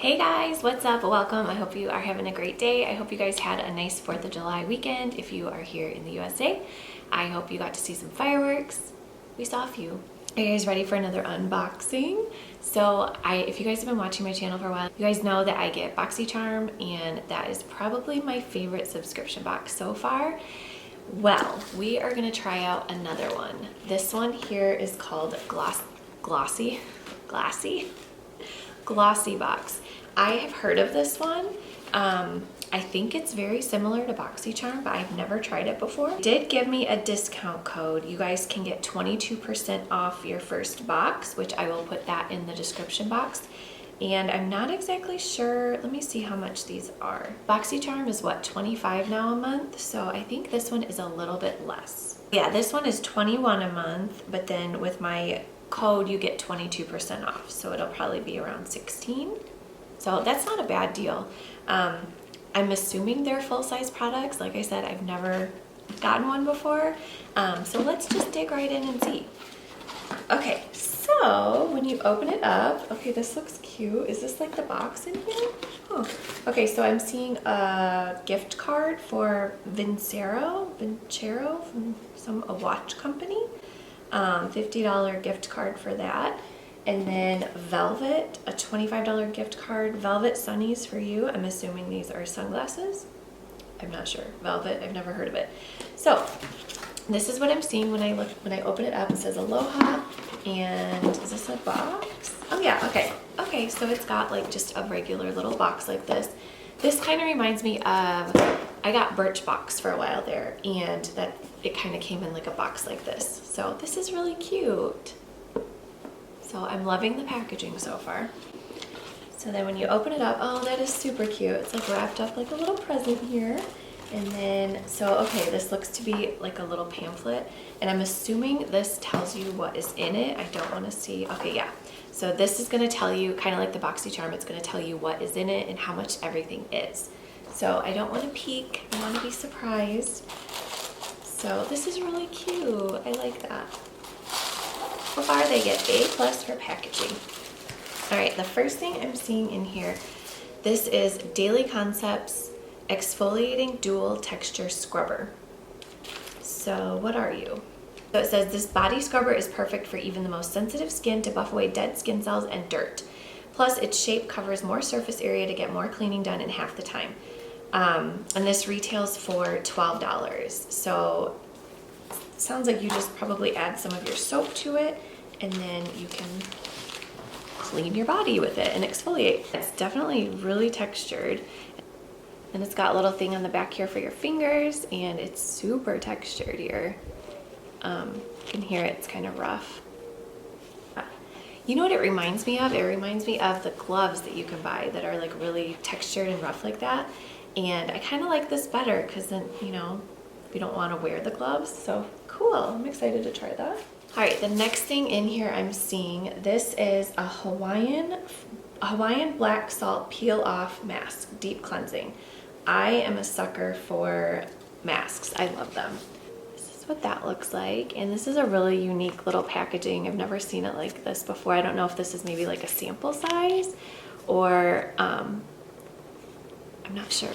Hey guys, what's up? Welcome. I hope you are having a great day. I hope you guys had a nice 4th of July weekend. If you are here in the USA, I hope you got to see some fireworks. We saw a few. Are you guys ready for another unboxing? So if you guys have been watching my channel for a while, you guys know that I get BoxyCharm, and that is probably my favorite subscription box so far. Well, we are gonna try out another one. This one here is called Glossybox. I have heard of this one. I think it's very similar to BoxyCharm, but I've never tried it before. It did give me a discount code. You guys can get 22% off your first box, which I will put that in the description box. And I'm not exactly sure. Let me see how much these are. BoxyCharm is what, $25 now a month? So I think this one is a little bit less. Yeah, this one is $21 a month, but then with my code you get 22% off, so it'll probably be around $16. So that's not a bad deal. I'm assuming they're full-size products. Like I said, I've never gotten one before, so let's just dig right in and see. Okay, so when you open it up, okay, this looks cute. Is this like the box in here? Oh, okay, so I'm seeing a gift card for Vincero from a watch company. $50 gift card for that. And then Velvet, a $25 gift card. Velvet Sunnies for you. I'm assuming these are sunglasses. I'm not sure. Velvet, I've never heard of it. So this is what I'm seeing when I open it up. It says Aloha, and is this a box? Oh yeah, okay. Okay, so it's got like just a regular little box like this. This kind of reminds me of, I got Birchbox for a while there, and that it kind of came in like a box like this. So this is really cute. So I'm loving the packaging so far. So then when you open it up, oh, that is super cute. It's like wrapped up like a little present here. And then, so okay, this looks to be like a little pamphlet, and I'm assuming this tells you what is in it. I don't want to see. Okay, yeah. So this is going to tell you, kind of like the BoxyCharm, it's going to tell you what is in it and how much everything is. So I don't want to peek. I want to be surprised. So this is really cute. I like that. So far they get A+ for packaging. All right, the first thing I'm seeing in here, this is Daily Concepts Exfoliating Dual Texture Scrubber. So what are you? So it says this body scrubber is perfect for even the most sensitive skin to buff away dead skin cells and dirt. Plus its shape covers more surface area to get more cleaning done in half the time. And this retails for $12. So it sounds like you just probably add some of your soap to it, and then you can clean your body with it and exfoliate. It's definitely really textured. And it's got a little thing on the back here for your fingers, and it's super textured here. You can hear it's kind of rough. You know what it reminds me of? It reminds me of the gloves that you can buy that are like really textured and rough like that. And I kind of like this better because then, you know, you don't want to wear the gloves. So cool. I'm excited to try that. All right, the next thing in here I'm seeing, this is a Hawaiian black salt peel off mask, deep cleansing. I am a sucker for masks. I love them. This is what that looks like, and this is a really unique little packaging. I've never seen it like this before. I don't know if this is maybe like a sample size, or I'm not sure.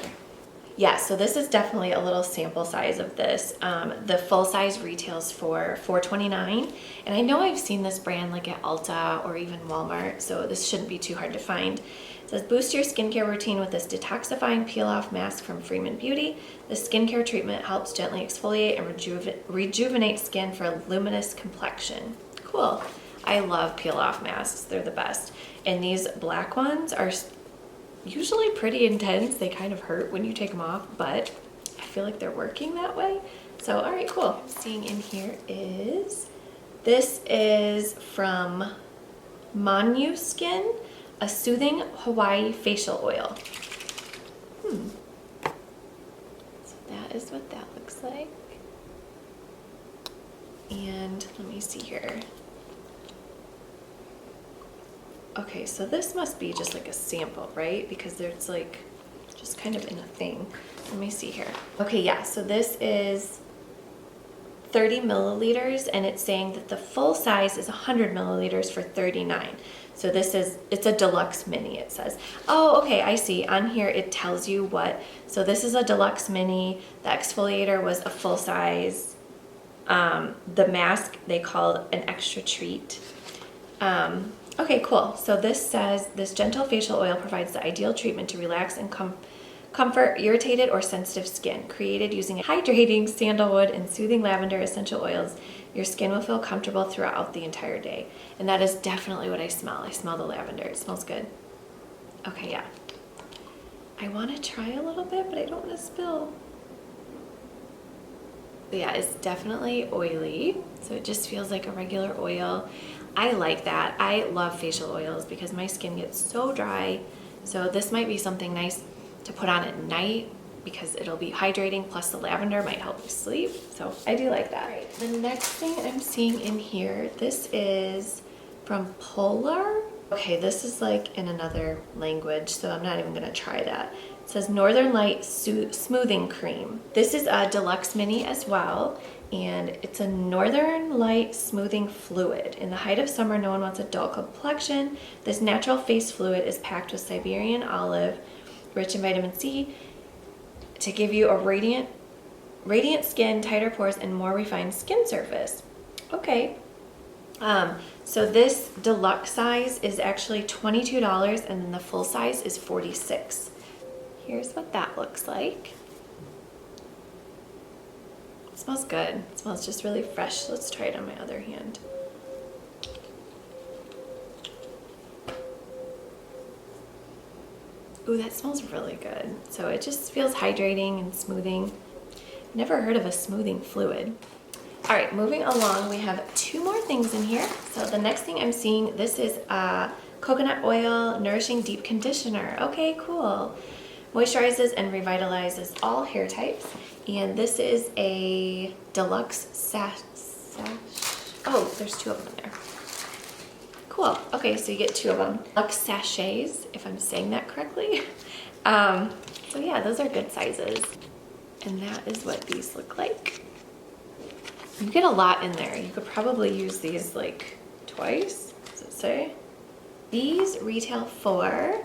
Yeah, so this is definitely a little sample size of this. The full size retails for $4.29, and I know I've seen this brand like at Ulta or even Walmart, so this shouldn't be too hard to find. It says, boost your skincare routine with this detoxifying peel-off mask from Freeman Beauty. The skincare treatment helps gently exfoliate and rejuvenate skin for a luminous complexion. Cool. I love peel-off masks. They're the best. And these black ones are usually pretty intense. They kind of hurt when you take them off, but I feel like they're working that way. So, all right, cool. Seeing in here is, this is from Manu Skin, a soothing Hawaii facial oil. So that is what that looks like. And let me see here. Okay, so this must be just like a sample, right? Because there's like just kind of in a thing. Let me see here. Okay, yeah, so this is 30 milliliters, and it's saying that the full size is 100 milliliters for $39. So it's a deluxe mini, it says. Oh, okay, I see. On here it tells you what. So this is a deluxe mini. The exfoliator was a full size. The mask they called an extra treat. Okay, cool. So this says, this gentle facial oil provides the ideal treatment to relax and comfort irritated or sensitive skin. Created using hydrating sandalwood and soothing lavender essential oils, your skin will feel comfortable throughout the entire day. And that is definitely what I smell. I smell the lavender. It smells good. Okay, yeah. I want to try a little bit, but I don't want to spill. But yeah, it's definitely oily. So it just feels like a regular oil. I like that. I love facial oils because my skin gets so dry. So this might be something nice to put on at night because it'll be hydrating, plus the lavender might help me sleep. So I do like that. Right. The next thing I'm seeing in here, this is from Polar. Okay, this is like in another language, so I'm not even gonna try that. It says Northern Light Smoothing Cream. This is a deluxe mini as well, and it's a Northern Light Smoothing Fluid. In the height of summer, no one wants a dull complexion. This natural face fluid is packed with Siberian olive, rich in vitamin C, to give you a radiant skin, tighter pores, and more refined skin surface. Okay. So this deluxe size is actually $22, and then the full size is $46. Here's what that looks like. It smells good. It smells just really fresh. Let's try it on my other hand. Ooh, that smells really good. So it just feels hydrating and smoothing. Never heard of a smoothing fluid. All right, moving along, we have two more things in here. So the next thing I'm seeing, this is a coconut oil nourishing deep conditioner. Okay, cool. Moisturizes and revitalizes all hair types. And this is a deluxe oh, there's two of them in there. Cool. Okay, so you get two of them. Deluxe sachets, if I'm saying that correctly. So yeah, those are good sizes. And that is what these look like. You get a lot in there. You could probably use these like twice. Does it say? These retail for,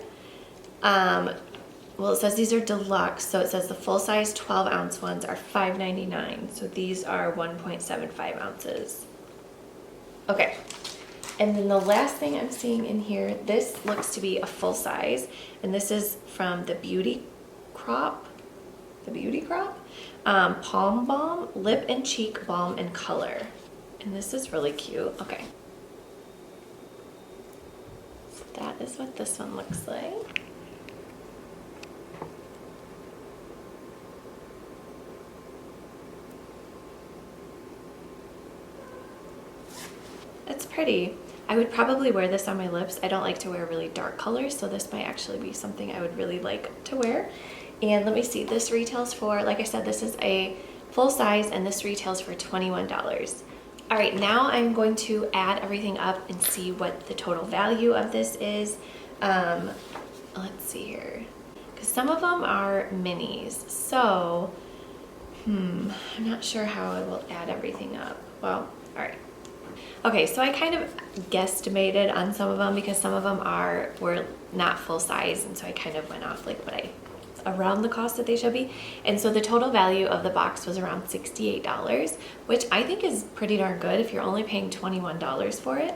well, it says these are deluxe. So it says the full size 12-ounce ones are $5.99. So these are 1.75 ounces. Okay. And then the last thing I'm seeing in here, this looks to be a full size, and this is from the Beauty Crop, Palm Balm, Lip and Cheek Balm and Color. And this is really cute. Okay. So that is what this one looks like. It's pretty. I would probably wear this on my lips. I don't like to wear really dark colors, so this might actually be something I would really like to wear. And let me see, this retails for, like I said, this is a full size, and this retails for $21. All right, now I'm going to add everything up and see what the total value of this is. Let's see here, because some of them are minis. So, I'm not sure how I will add everything up. Well, all right. Okay, so I kind of guesstimated on some of them because some of them were not full size, and so I kind of went off like around the cost that they should be. And so the total value of the box was around $68, which I think is pretty darn good if you're only paying $21 for it.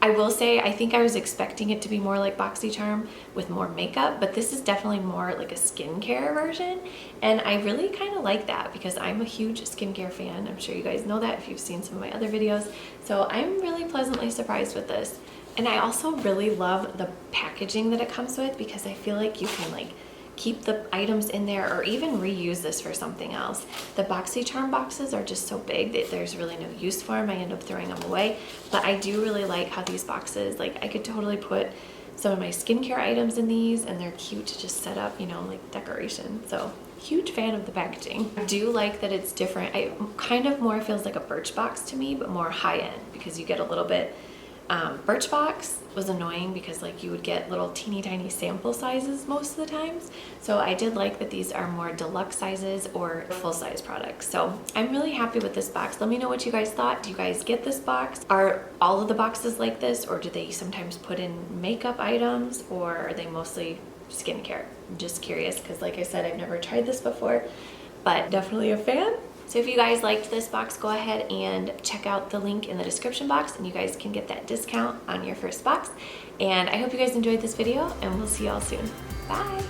I will say, I think I was expecting it to be more like BoxyCharm with more makeup, but this is definitely more like a skincare version. And I really kind of like that because I'm a huge skincare fan. I'm sure you guys know that if you've seen some of my other videos. So I'm really pleasantly surprised with this. And I also really love the packaging that it comes with because I feel like you can like keep the items in there or even reuse this for something else. The BoxyCharm boxes are just so big that there's really no use for them. I end up throwing them away. But I do really like how these boxes, like I could totally put some of my skincare items in these, and they're cute to just set up, you know, like decoration. So huge fan of the packaging. I do like that it's different. It kind of more feels like a Birchbox to me, but more high-end because you get a little bit Birchbox was annoying because like you would get little teeny tiny sample sizes most of the times. So I did like that these are more deluxe sizes or full size products. So I'm really happy with this box. Let me know what you guys thought. Do you guys get this box? Are all of the boxes like this, or do they sometimes put in makeup items, or are they mostly skincare? I'm just curious because like I said, I've never tried this before, but definitely a fan. So if you guys liked this box, go ahead and check out the link in the description box and you guys can get that discount on your first box. And I hope you guys enjoyed this video and we'll see y'all soon. Bye.